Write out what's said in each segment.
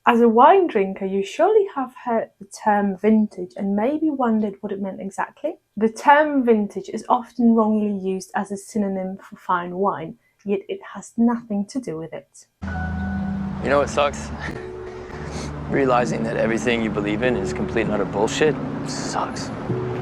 As a wine drinker, you surely have heard the term vintage and maybe wondered what it meant exactly. The term vintage is often wrongly used as a synonym for fine wine, yet it has nothing to do with it. You know what sucks? Realizing that everything you believe in is complete and utter bullshit sucks.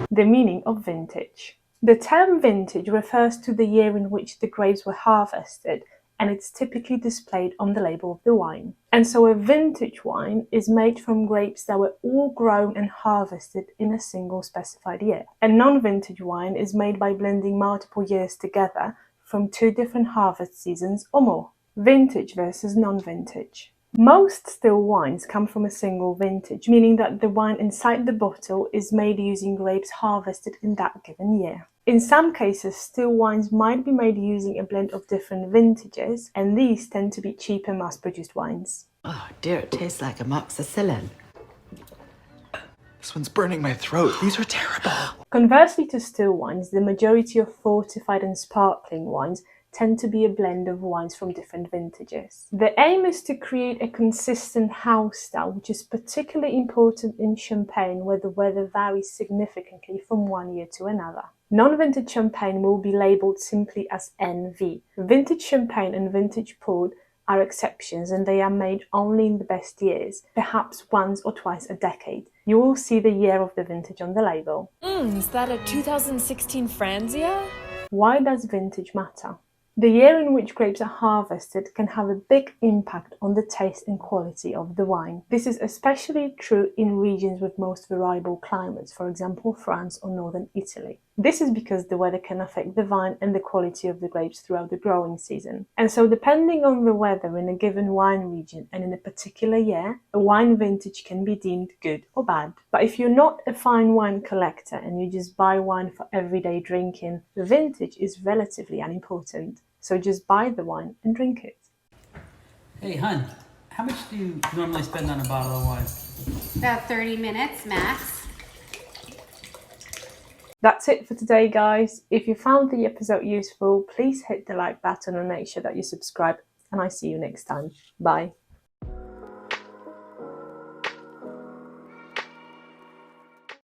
The meaning of vintage. The term vintage refers to the year in which the grapes were harvested, and it's typically displayed on the label of the wine. And so a vintage wine is made from grapes that were all grown and harvested in a single specified year. A non-vintage wine is made by blending multiple years together from 2 different harvest seasons or more. Vintage versus non-vintage. Most still wines come from a single vintage, meaning that the wine inside the bottle is made using grapes harvested in that given year. In some cases, still wines might be made using a blend of different vintages, and these tend to be cheaper mass-produced wines. Oh dear, it tastes like amoxicillin. This one's burning my throat. These are terrible. Conversely to still wines, the majority of fortified and sparkling wines tend to be a blend of wines from different vintages. The aim is to create a consistent house style, which is particularly important in Champagne, where the weather varies significantly from one year to another. Non-vintage Champagne will be labelled simply as NV. Vintage Champagne and vintage port are exceptions, and they are made only in the best years, perhaps once or twice a decade. You will see the year of the vintage on the label. Is that a 2016 Franzia? Why does vintage matter? The year in which grapes are harvested can have a big impact on the taste and quality of the wine. This is especially true in regions with most variable climates, for example France or northern Italy. This is because the weather can affect the vine and the quality of the grapes throughout the growing season. And so depending on the weather in a given wine region and in a particular year, a wine vintage can be deemed good or bad. But if you're not a fine wine collector and you just buy wine for everyday drinking, the vintage is relatively unimportant. So just buy the wine and drink it. Hey, hun, how much do you normally spend on a bottle of wine? About 30 minutes max. That's it for today, guys. If you found the episode useful, please hit the like button and make sure that you subscribe. And I see you next time. Bye.